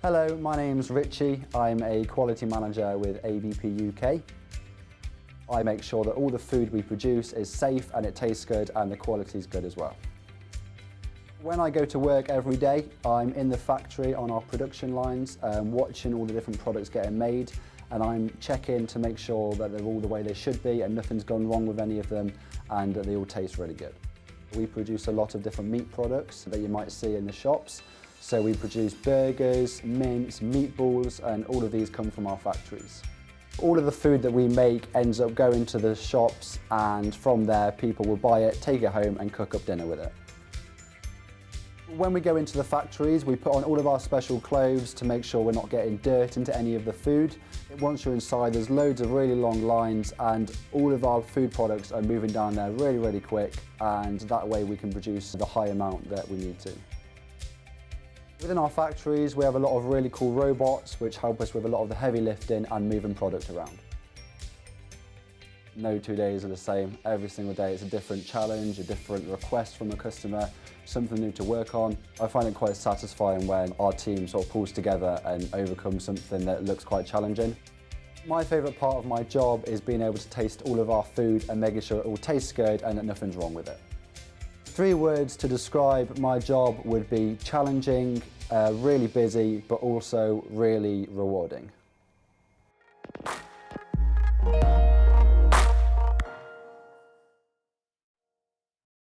Hello, my name's Richie. I'm a quality manager with ABP UK. I make sure that all the food we produce is safe and it tastes good and the quality is good as well. When I go to work every day, I'm in the factory on our production lines, watching all the different products getting made, and I'm checking to make sure that they're all the way they should be and nothing's gone wrong with any of them and that they all taste really good. We produce a lot of different meat products that you might see in the shops. So we produce burgers, mince, meatballs, and all of these come from our factories. All of the food that we make ends up going to the shops, and from there people will buy it, take it home and cook up dinner with it. When we go into the factories, we put on all of our special clothes to make sure we're not getting dirt into any of the food. Once you're inside, there's loads of really long lines and all of our food products are moving down there really, really quick, and that way we can produce the high amount that we need to. Within our factories, we have a lot of really cool robots which help us with a lot of the heavy lifting and moving product around. No 2 days are the same. Every single day it's a different challenge, a different request from a customer, something new to work on. I find it quite satisfying when our team sort of pulls together and overcomes something that looks quite challenging. My favourite part of my job is being able to taste all of our food and making sure it all tastes good and that nothing's wrong with it. 3 words to describe my job would be challenging, really busy, but also really rewarding.